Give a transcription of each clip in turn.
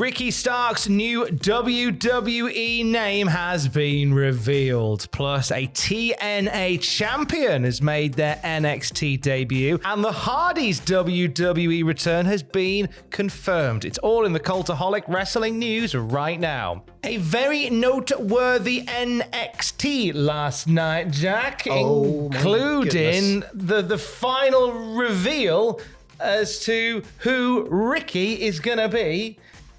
Ricky Stark's new WWE name has been revealed. Plus, a TNA Champion has made their NXT debut. And the HARDYS WWE return has been confirmed. It's all in the Cultaholic Wrestling news right now. A very noteworthy NXT last night, Jack, including the final reveal as to who Ricky is going to be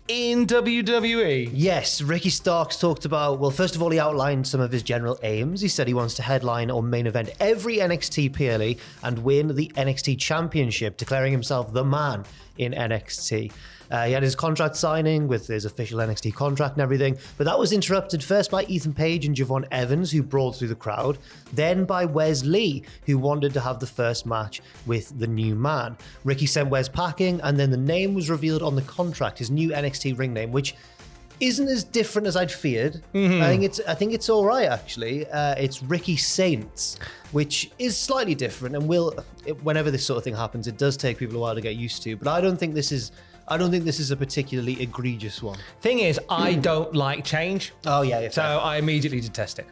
in WWE. Yes, Ricky Starks talked about, well, first of all, he outlined some of his general aims. He said he wants to headline or main event every NXT PLE and win the NXT Championship, declaring himself the man in NXT. He had his contract signing with his official NXT contract and everything, but that was interrupted first by Ethan Page and Javon Evans, who brawled through the crowd, then by Wes Lee, who wanted to have the first match with the new man. Ricky sent Wes packing, and then the name was revealed on the contract, his new NXT ring name, which isn't as different as I'd feared. I think it's all right, actually. It's Ricky Saints, which is slightly different, and whenever this sort of thing happens, it does take people a while to get used to. But I don't think this is a particularly egregious one. Thing is, I don't like change. Oh, yeah. So I immediately detest it.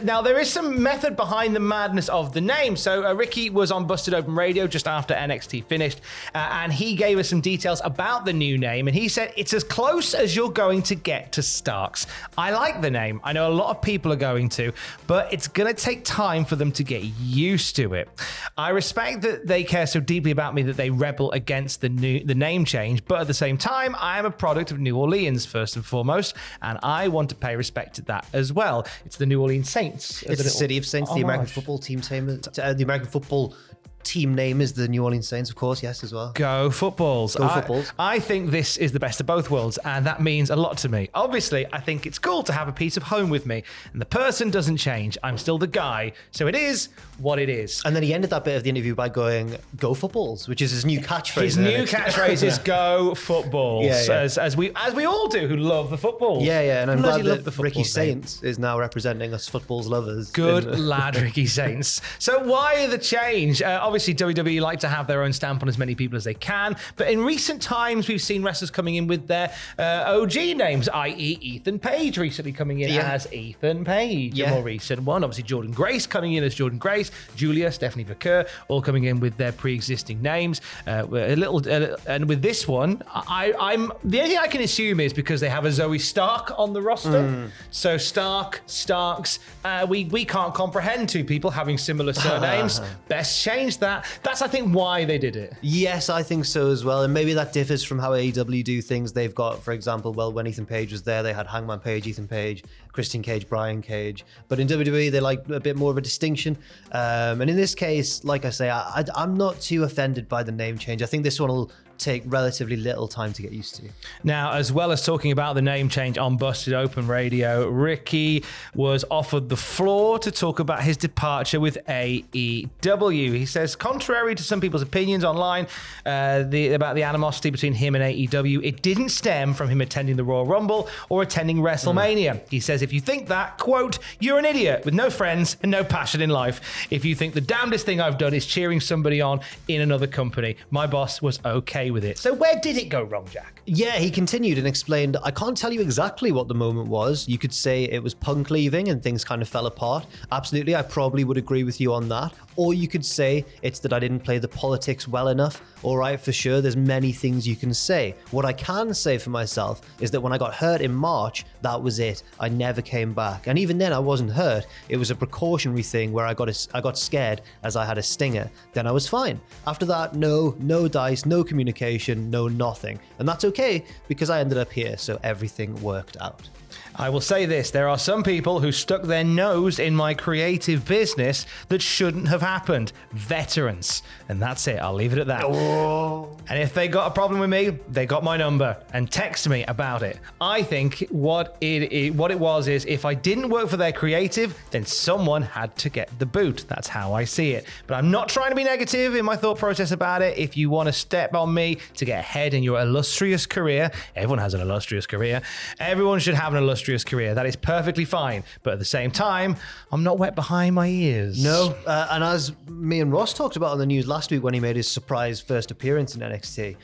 Now, there is some method behind the madness of the name. So Ricky was on Busted Open Radio just after NXT finished, and he gave us some details about the new name, and he said it's as close as you're going to get to Starks. I like the name. I know a lot of people are going to, but it's going to take time for them to get used to it. I respect that they care so deeply about me that they rebel against the name change, but at the same time, I am a product of New Orleans first and foremost, and I want to pay respect to that as well. It's the New Orleans Saints. It's the City of Saints, the American football team the American football team name is the New Orleans Saints, of course, yes, as well. Go Footballs. Go Footballs. I think this is the best of both worlds, and that means a lot to me. Obviously, I think it's cool to have a piece of home with me, and the person doesn't change. I'm still the guy, so it is what it is. And then he ended that bit of the interview by going, Go Footballs, which is his new catchphrase. His new catchphrase is Go Footballs, yeah. As we all do who love the footballs. Yeah, and I'm glad that Ricky Saints is now representing us footballs lovers. Good lad, Ricky Saints. So why the change? Obviously, WWE like to have their own stamp on as many people as they can, but in recent times, we've seen wrestlers coming in with their OG names, i.e. Ethan Page recently coming in as Ethan Page, a more recent one. Obviously, Jordan Grace coming in as Jordan Grace, Julia, Stephanie Vaquer, all coming in with their pre-existing names. And with this one, I'm the only thing I can assume is because they have a Zoe Stark on the roster. So Starks, we can't comprehend two people having similar surnames. Best change that. That's, I think, why they did it. Yes, I think so as well. And maybe that differs from how AEW do things. They've got, for example, when Ethan Page was there, they had Hangman Page, Ethan Page, Christian Cage, Brian Cage. But in WWE, they like a bit more of a distinction. And in this case, like I say, I'm not too offended by the name change. I think this one will take relatively little time to get used to. Now, as well as talking about the name change on Busted Open Radio, Ricky was offered the floor to talk about his departure with AEW. He says, contrary to some people's opinions online about the animosity between him and AEW, it didn't stem from him attending the Royal Rumble or attending WrestleMania. He says, if you think that, quote, you're an idiot with no friends and no passion in life. If you think the damnedest thing I've done is cheering somebody on in another company, my boss was okay with it. So where did it go wrong, Jack? Yeah, he continued and explained, I can't tell you exactly what the moment was. You could say it was Punk leaving and things kind of fell apart. Absolutely, I probably would agree with you on that. Or you could say it's that I didn't play the politics well enough. All right, for sure, there's many things you can say. What I can say for myself is that when I got hurt in March, that was it. I never came back. And even then, I wasn't hurt. It was a precautionary thing where I got scared as I had a stinger. Then I was fine. After that, no dice, no communication, no nothing. And that's okay because I ended up here, so everything worked out. I will say this, there are some people who stuck their nose in my creative business that shouldn't have happened. Veterans. And that's it. I'll leave it at that. Oh. And if they got a problem with me, they got my number and text me about it. I think what it was is if I didn't work for their creative, then someone had to get the boot. That's how I see it. But I'm not trying to be negative in my thought process about it. If you want to step on me me to get ahead in your illustrious career. Everyone has an illustrious career. Everyone should have an illustrious career. That is perfectly fine. But at the same time, I'm not wet behind my ears. No, and as me and Ross talked about on the news last week when he made his surprise first appearance in NXT,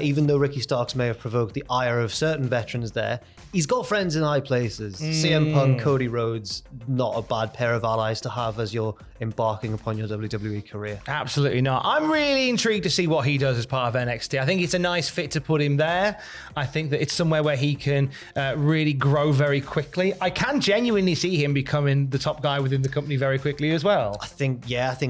even though Ricky Starks may have provoked the ire of certain veterans there, he's got friends in high places. CM Punk, Cody Rhodes, not a bad pair of allies to have as you're embarking upon your WWE career. Absolutely not. I'm really intrigued to see what he does as part of NXT. I think it's a nice fit to put him there. I think that it's somewhere where he can really grow very quickly. I can genuinely see him becoming the top guy within the company very quickly as well. I think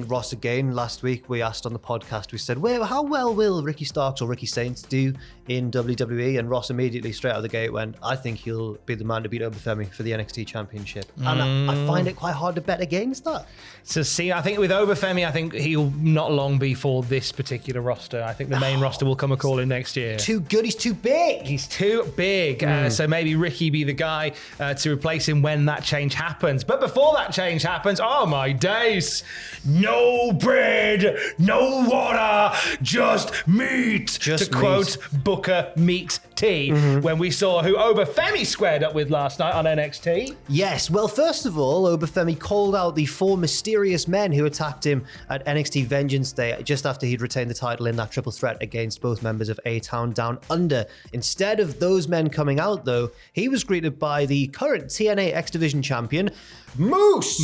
Ross again, last week we asked on the podcast, we said, well, how well will Ricky Starks or Ricky Saints do in WWE? And Ross immediately straight out of the gate went, I think he'll be the man to beat Obafemi for the NXT Championship. And I find it quite hard to bet against that. So see, I think with Obafemi, I think he'll not long be for this particular roster. I think the main roster will come a call in next year. Too good, he's too big. He's too big. So maybe Ricky be the guy to replace him when that change happens. But before that change happens, oh my days, no bread, no water, just meat. Just to quote Booker Meat T, when we saw who Obafemi squared up with last night on NXT. Yes, well, first of all, Obafemi called out the 4 mysterious men who attacked him at NXT Vengeance Day just after he'd retained the title in that triple threat against both members of A-Town Down Under. Instead of those men coming out, though, he was greeted by the current TNA X Division champion, Moose!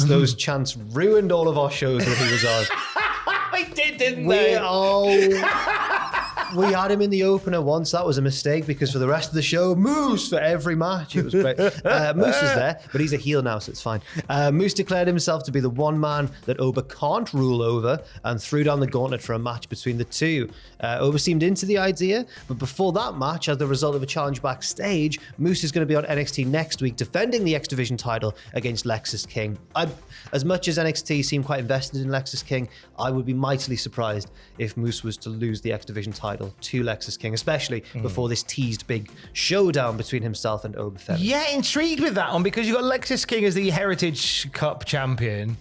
Those chants ruined all of our shows when he was on. They did, didn't they? We had him in the opener once. That was a mistake because for the rest of the show, Moose for every match. It was great. Moose was there, but he's a heel now, so it's fine. Moose declared himself to be the one man that Oba can't rule over and threw down the gauntlet for a match between the two. Oba seemed into the idea, but before that match, as the result of a challenge backstage, Moose is going to be on NXT next week defending the X Division title against Lexis King. As much as NXT seemed quite invested in Lexis King, I would be mightily surprised if Moose was to lose the X Division title to Lexis King, especially before this teased big showdown between himself and Obafemi. Yeah, intrigued with that one because you've got Lexis King as the Heritage Cup champion.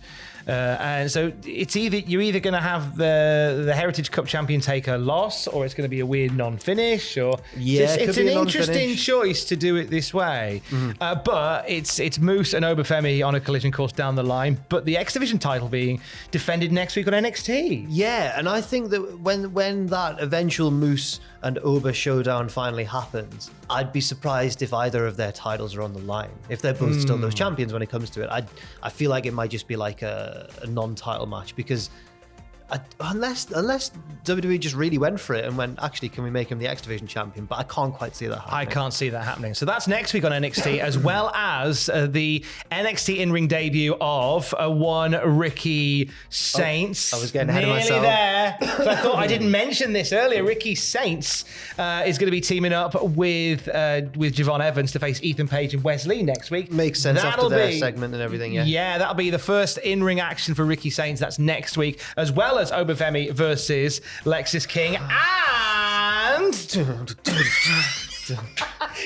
And so you're either going to have the Heritage Cup champion take a loss, or it's going to be a weird non-finish, or it's an interesting choice to do it this way. But it's Moose and Obafemi on a collision course down the line, but the X Division title being defended next week on NXT. Yeah, and I think that when that eventual Moose and Oba showdown finally happens, I'd be surprised if either of their titles are on the line. If they're both still those champions when it comes to it, I feel like it might just be like a non-title match because unless WWE just really went for it and went, actually, can we make him the X Division champion? But I can't quite see that happening. I can't see that happening. So that's next week on NXT, as well as the NXT in-ring debut of one Ricky Saints. I was getting ahead of myself. Nearly there. But I thought I didn't mention this earlier. Ricky Saints is going to be teaming up with Javon Evans to face Ethan Page and Wesley next week. Makes sense after their segment and everything, yeah. Yeah, that'll be the first in-ring action for Ricky Saints. That's next week, as well as Obafemi versus Lexis King. And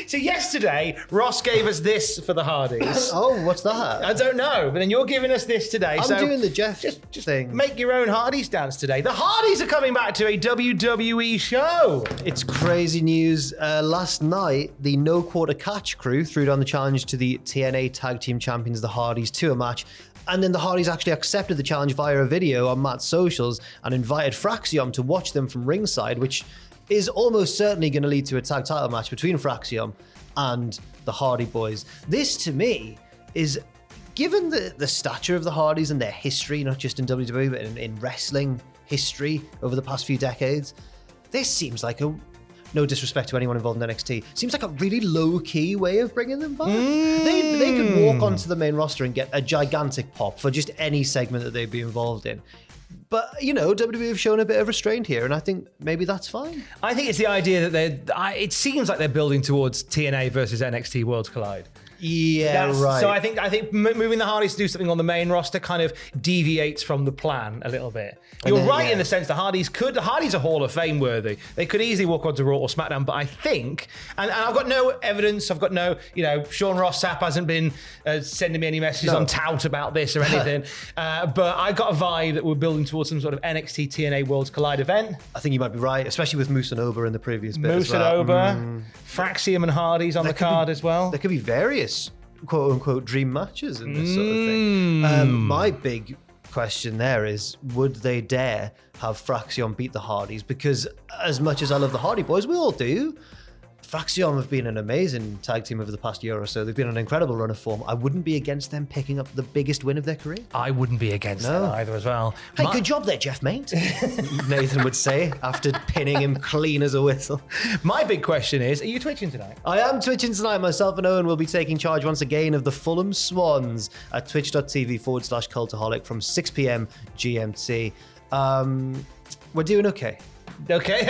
so yesterday, Ross gave us this for the Hardys. Oh, what's that? I don't know, but then you're giving us this today. I'm doing the Jeff just thing. Make your own Hardys dance today. The Hardys are coming back to a WWE show. It's crazy news. Last night, the No Quarter Catch crew threw down the challenge to the TNA Tag Team Champions, the Hardys, to a match. And then the Hardys actually accepted the challenge via a video on Matt's socials and invited Fraxiom to watch them from ringside, which is almost certainly going to lead to a tag title match between Fraxiom and the Hardy Boys. This, to me, is, given the stature of the Hardys and their history, not just in WWE, but in wrestling history over the past few decades, this seems like no disrespect to anyone involved in NXT, seems like a really low-key way of bringing them back. They could walk onto the main roster and get a gigantic pop for just any segment that they'd be involved in. But, WWE have shown a bit of restraint here, and I think maybe that's fine. I think it's the idea that it seems like they're building towards TNA versus NXT Worlds Collide. Right. So I think moving the Hardys to do something on the main roster kind of deviates from the plan a little bit. You're right in the sense the Hardys are Hall of Fame worthy. They could easily walk onto Raw or SmackDown, but I think, and I've got no evidence, I've got no, Sean Ross Sapp hasn't been sending me any messages on tout about this or anything, but I got a vibe that we're building towards some sort of NXT TNA Worlds Collide event. I think you might be right, especially with Moose and Oba in the previous bit. Moose and Oba, Fraxium and Hardys on the card as well. There could be various quote-unquote dream matches in this sort of thing. My big question there is, would they dare have Fraxion beat the Hardys? Because as much as I love the Hardy Boys, we all do, Fraxion have been an amazing tag team over the past year or so. They've been on an incredible run of form. I wouldn't be against them picking up the biggest win of their career. I wouldn't be against that either as well. Hey, good job there, Jeff, mate. Nathan would say after pinning him clean as a whistle. My big question is, are you twitching tonight? I am twitching tonight. Myself and Owen will be taking charge once again of the Fulham Swans at twitch.tv/Cultaholic from 6 p.m. GMT. We're doing okay. Okay.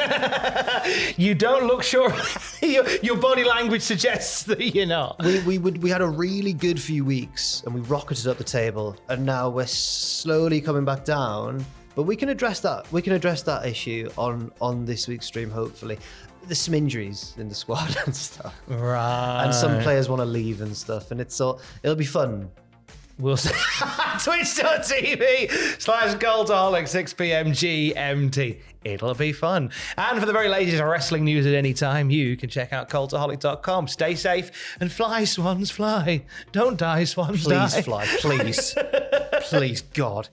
You don't look sure. Your body language suggests that you're not. We had a really good few weeks and we rocketed up the table, and now we're slowly coming back down. But we can address that. We can address that issue on this week's stream, hopefully. There's some injuries in the squad and stuff. Right. And some players want to leave and stuff, and it'll be fun. We'll see. Twitch.tv/Cultaholic 6 p.m. GMT. It'll be fun. And for the very latest wrestling news at any time, you can check out cultaholic.com. Stay safe and fly, swans, fly. Don't die, swans, die. Please fly, please. Please, God.